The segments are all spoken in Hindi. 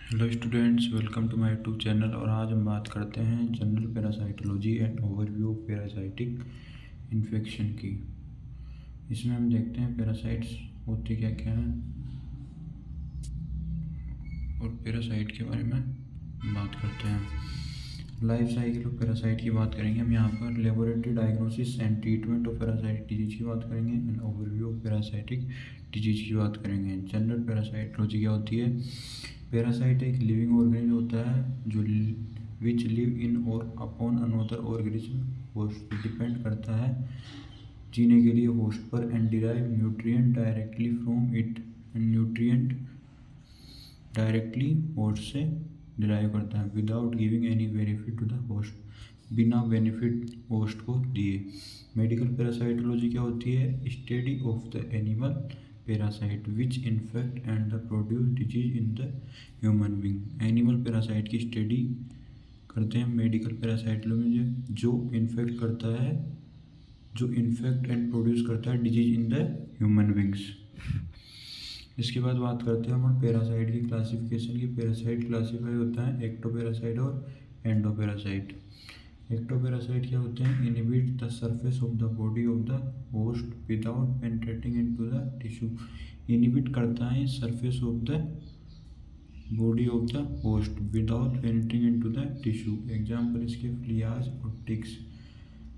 Hello students, welcome to my YouTube channel. और आज हम बात करते हैं general parasitology and overview of parasitic infection की। इसमें हम देखते हैं पैरासाइट्स होते क्या क्या हैं और पैरासाइट के बारे में बात करते हैं। लाइफ साइकिल ऑफ पैरासाइट की बात करेंगे हम यहाँ पर। Laboratory diagnosis and treatment of parasitic disease की बात करेंगे and overview of parasitic disease की बात करेंगे। जनरल पैरासाइटोलॉजी क्या होती है? पैरासाइट एक लिविंग ऑर्गेनिज्म होता है जो विच लिव इन और upon another organism. Host depend करता है जीने के लिए होस्ट पर and derive nutrient directly from it. Nutrient directly host से डिराइव करता है without giving any benefit to the host, बिना बेनिफिट होस्ट को दिए। मेडिकल पैरासाइटोलॉजी क्या होती है? Study of the animal parasite which infect and the produce disease in the human being. Animal parasite की स्टडी करते हैं मेडिकल पैरासाइटोलॉजी, जो इन्फेक्ट करता है, जो इन्फेक्ट एंड प्रोड्यूस करता है disease in the human beings. इसके बाद बात करते हैं हम पैरासाइट की क्लासिफिकेशन की। पैरासाइट क्लासीफाई होता है एक्टोपैरासाइट और एंडोपैरासाइट। एक्टोपैरासाइट क्या होते हैं? Inhibit the surface of the body of the host without penetrating into the tissue. Inhibit करता है surface of the body of the host without penetrating into the tissue. Example इसके फ्लियाज और ticks.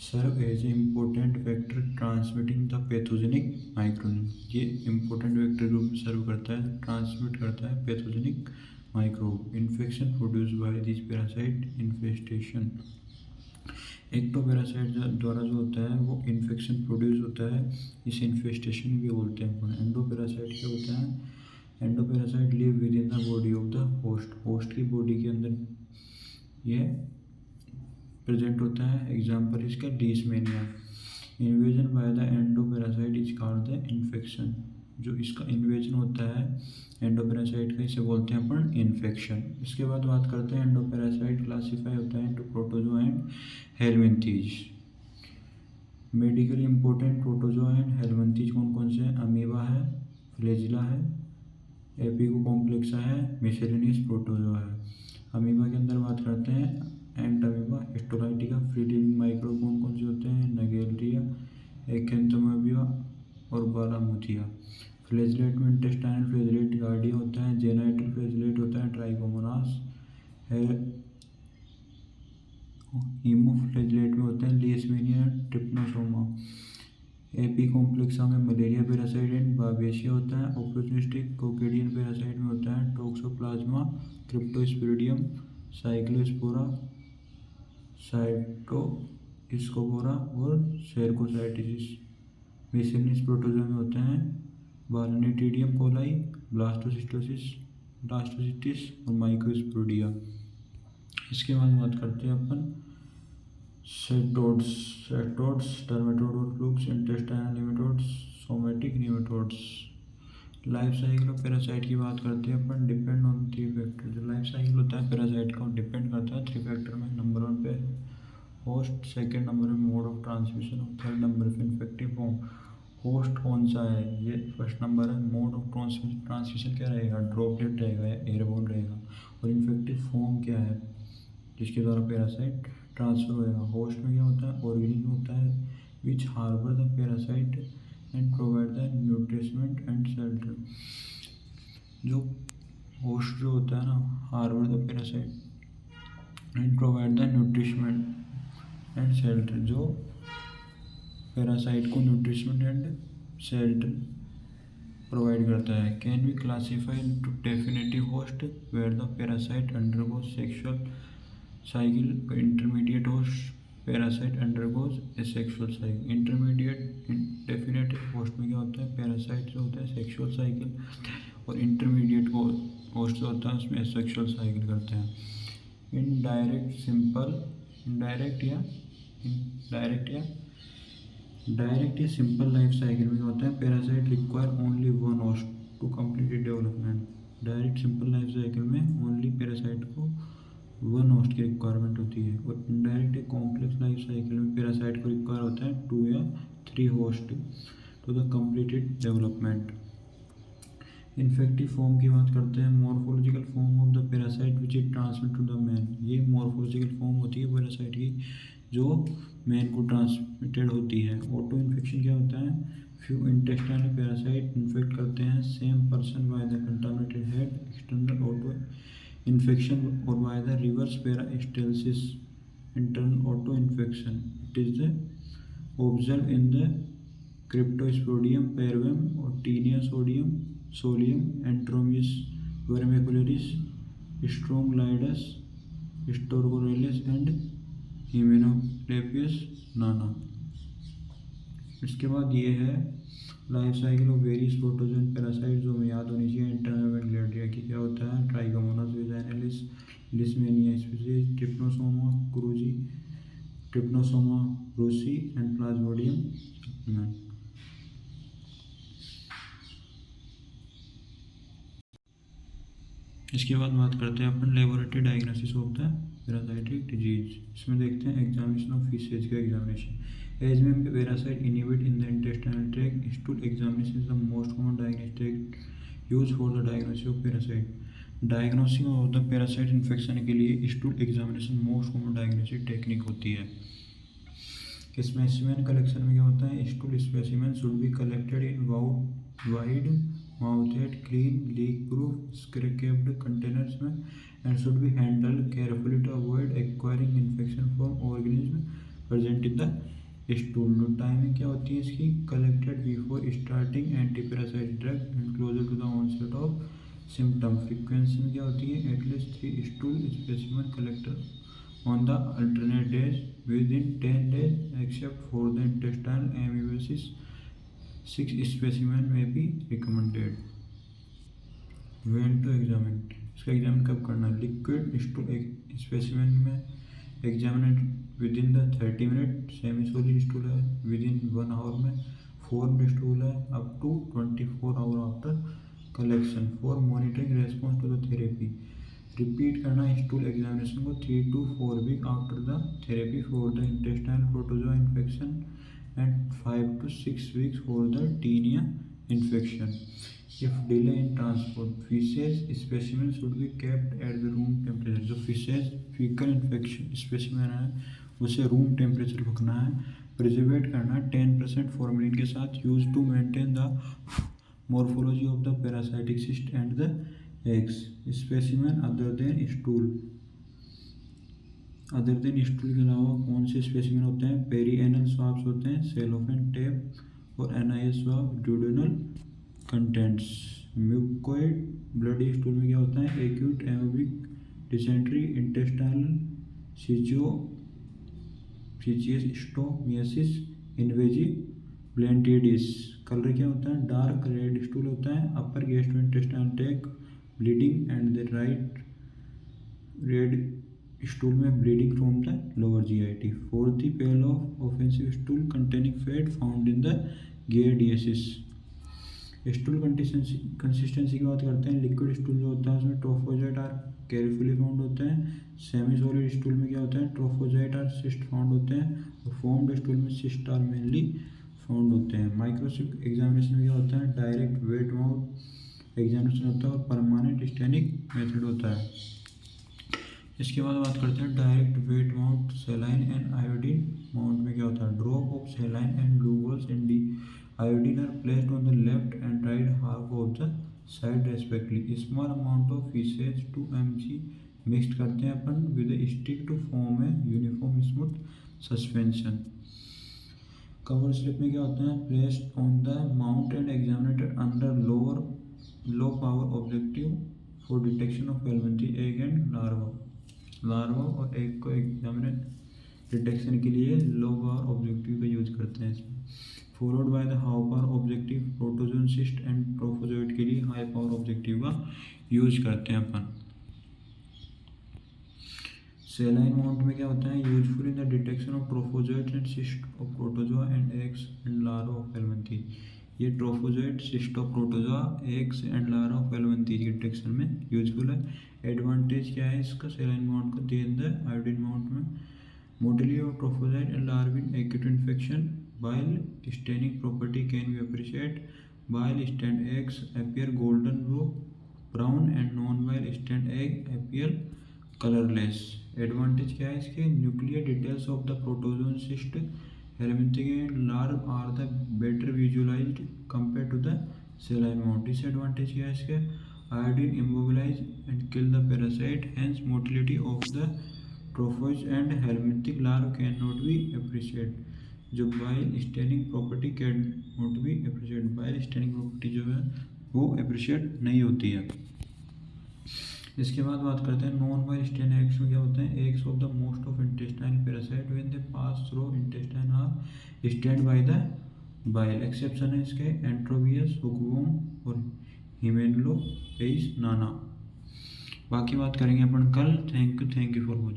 Serve as a important factor transmitting the pathogenic microbe. ये इम्पोर्टेंट फैक्टर रूप में सर्व करता है, ट्रांसमिट करता है pathogenic microbe. Infection produce by this parasite infestation. Ectoparasite द्वारा जो होता है वो इन्फेक्शन प्रोड्यूस होता है, इस इन्फेस्टेशन भी बोलते हैं अपन। एंडोपैरासाइट क्या होता है? Endoparasite live with in the body of the host. Host की बॉडी के अंदर ये प्रेजेंट होता है। एग्जाम्पल इसका Leishmania. Invasion by the endoparasite is called the infection. जो इसका इन्वेजन होता है एंडोपैरासाइट का, इसे बोलते हैं अपन इन्फेक्शन। इसके बाद बात करते हैं एंडोपैरासाइट क्लासीफाई होता है into protozoa and helminths. Medically important protozoa and helminths कौन कौन से हैं? अमीबा है, फ्लैजिला है, एपिको कॉम्प्लेक्सा है, मिसेलिनियस प्रोटोजोआ है। अमीबा के अंदर बात करते हैं Entamoeba, histolytica. Free living microbe कौन कौन से होते हैं? नगेलिया, एक्थेंथोमेबिया और बालामुथिया। फ्लैजिलेट में इंटेस्टाइनल फ्लैजिलेट, गार्डिया होता है, जेनाइटल फ्लैजिलेट होता है, ट्राइकोमोनास है। हीमोफ्लैजिलेट में होते हैं लीशमैनिया, ट्रिपनोसोमा। एपी कॉम्प्लेक्सा में मलेरिया पैरासाइट एंड बाबेशिया होता है। ऑपोर्चुनिस्टिक कोकेडियन पैरासाइट में होता है टोक्सोप्लाज्मा, क्रिप्टोस्पिरिडियम, साइक्लोस्पोरा, साइटोस्कोपोरा और सेरकोसाइटिस। मिसेलियस प्रोटोजोआ में होते हैं बालनेटिडियम कोलाई, ब्लास्टोसिस्टिस और माइक्रोस्पोडिया। इसके बाद बात करते हैं अपन सेटोड्स, टर्मेटोड और flukes, intestinal nematodes, somatic nematodes. Life cycle of parasite की बात करते हैं अपन। Depend on three factor. जो लाइफ साइकिल होता है पैरासाइट का डिपेंड करता है थ्री फैक्टर में। नंबर 1 पे होस्ट, सेकेंड नंबर पे मोड ऑफ ट्रांसमिशन और थर्ड नंबर पे इन्फेक्टिव फॉर्म। होस्ट कौन सा है? ये फर्स्ट नंबर है। मोड ऑफ ट्रांसमिशन क्या रहेगा? ड्रॉपलेट रहेगा या एयरबोर्न रहेगा। और इन्फेक्टिव फॉर्म क्या है जिसके द्वारा पैरासाइट ट्रांसफर होएगा? होस्ट में क्या होता है? ऑर्गेनिज्म होता है which harbour the parasite and provide the nourishment and shelter. जो होस्ट जो होता है ना, harbour the parasite and provide the nourishment and shelter, जो पैरासाइट को न्यूट्रिशमेंट एंड शेल्टर प्रोवाइड करता है। Can be classify to definitive host where the parasite undergoes sexual cycle. Intermediate host parasite undergoes asexual cycle. Intermediate definitive host में क्या होता है? पैरासाइट जो होता है सेक्सुअल साइकिल, और इंटरमीडिएट होस्ट जो होता है उसमें एसेक्सुअल साइकिल करते हैं। डायरेक्ट या सिंपल लाइफ साइकिल में होता है parasite require only one host to complete development. Direct simple life cycle में ओनली पैरासाइट को वन होस्ट की रिक्वायरमेंट होती है। और इनडायरेक्ट कॉम्प्लेक्स लाइफ साइकिल में पैरासाइट को रिक्वायर होता है 2 या 3 host to the completed development. Infective form की बात करते हैं। Morphological form of the parasite which is transmit to the man. ये मॉर्फोलॉजिकल फॉर्म होती है पैरासाइट की जो मैन को ट्रांसमिटेड होती है। ऑटो इन्फेक्शन क्या होता है? फ्यू इंटेस्टाइनल पैरासाइट इन्फेक्ट करते हैं same person by the contaminated head. External auto infection और by the reverse peristalsis internal auto infection. It is the observe in the Cryptosporidium parvum और Taenia sodium solium Enterobius vermicularis Strongyloides stercoralis and Hymenolepis nana. इसके बाद ये है life cycle of various protozoan parasite जो हमें याद होनी चाहिए। इंटरमेवेंट ग्लैडिया की क्या होता है? Trichomonas vaginalis Leishmania species Trypanosoma cruzi Trypanosoma brucei and Plasmodium supplement. इसके बाद बात करते हैं अपन laboratory diagnosis of the parasitic disease. इसमें देखते हैं एग्जामिनेशन ऑफ फीसेज का एग्जामिनेशन। एज में parasite inhibit in the intestinal tract stool examination is the most common diagnostic use for the diagnosis of parasite. Diagnosis of the parasite infection के लिए stool examination most common diagnostic technique होती है। स्पेसिमेन कलेक्शन में क्या होता है? Stool specimen should be collected in wide mouthed, clean, leak-proof, screw-capped containers में and should be handled carefully to avoid acquiring infection from organism present in the stool. Timing क्या होती है इसकी? collected before starting antiparasite drug and closer to the onset of symptom. frequency में क्या होती है? at least 3 stool specimen collected on the alternate days within 10 days except for the intestinal amoebasis 6 specimen may be recommended. When to examine? इसका एग्जामिन कब करना है? लिक्विड स्टूल स्पेसिमेन में examine within the 30 minute. Semi solid stool है विद इन 1 आवर में। फॉर्म्ड स्टूल है up to 24 hour after collection for monitoring response to the therapy. Repeat करना है स्टूल एग्जामिनेशन को 3 to 4 week after the therapy for the intestinal protozoa infection and 5 to 6 weeks for the tinea infection. If delay in transport, feces specimen should be kept at the room temperature. जो feces fecal infection specimen है उसे रूम टेम्परेचर रखना है। प्रिजर्वेट करना 10% फॉर्मेलिन के साथ। Use to maintain the morphology of the parasitic cyst and the eggs. Specimen other than stool के अलावा कौन से स्पेसिमेन होते हैं? पेरीएनल स्वाब्स होते हैं, सेलोफेन टेप और NIS swab duodenal contents. Mucoid bloody stool में क्या होता है? Acute amoebic dysentery intestinal schistosomiasis invasive balantidiasis. Colour क्या होता है? डार्क रेड स्टूल होता है। Upper gastrointestinal tract bleeding and the right red stool में bleeding from the lower GIT. Fourth pale of offensive stool containing fat found in the giardiasis. Stool consistency की बात करते हैं। लिक्विड स्टूल जो होता है उसमें ट्रोफोजाइट आर केयरफुली फाउंड होते हैं। सेमी सॉलिड स्टूल में क्या होता है? ट्रोफोजाइट आर सिस्ट फाउंड होते हैं और फॉर्म्ड स्टूल में सिस्ट आर मेनली फाउंड होते हैं। माइक्रोस्कोप एग्जामिनेशन में क्या होता है? डायरेक्ट वेट माउथ एग्जामिनेशन होता है और परमानेंट स्टेनिक मेथड होता है। इसके बाद बात करते हैं direct wet mount saline and iodine mount में क्या होता है? Drop of saline and glucose and the iodine are placed on the left and right half of the side respectively. Small amount of faeces 2 mg mixed करते हैं अपन with a stick to form a uniform smooth suspension. Cover slip में क्या होता है? Placed on the mount and examinated under low power objective for detection of elementary egg and larva और एग को एग्जामिनेट डिटेक्शन के लिए लो पावर ऑब्जेक्टिव का यूज करते हैं इसमें। Followed by the high power objective protozoan cyst and trophozoite के लिए हाई पावर ऑब्जेक्टिव का यूज करते हैं अपन। सेलाइन माउंट में क्या होता है? Useful in the detection of trophozoite and cyst of protozoa and eggs and larva of elementary. ये trophozoite cyst of protozoa eggs and larva of elementary के डिटेक्शन में यूजफुल है। एडवांटेज क्या है इसका सेलाइन माउंट को? देन द आयोडीन माउंट में motility of trophozoite and larva in acute infection while staining property can be appreciated bile stand eggs appear golden brown and non bile stand egg appear colorless. Advantage क्या है इसके? Nuclear details of the protozoan cyst helminthic and larvae are the better visualised compare to the cell amount. Disadvantage क्या है इसके? Iodine immobilise and kill the parasite, hence motility of the trophozoite and helminthic larvae can not be appreciate. जो bile staining property can not be appreciate, bile staining property जो है वो एप्रिशिएट नहीं होती है. इसके बाद बात करते हैं नॉन बाइल स्टेन एग्स में क्या होते हैं? Eggs of the most of intestine parasite when they pass through intestine are stained by the bile. Exception है इसके एंट्रोबियस, हुकवॉर्म और हिमेनोप्टेरिस नाना. बाकी बात करेंगे अपन कल. Thank you for watching.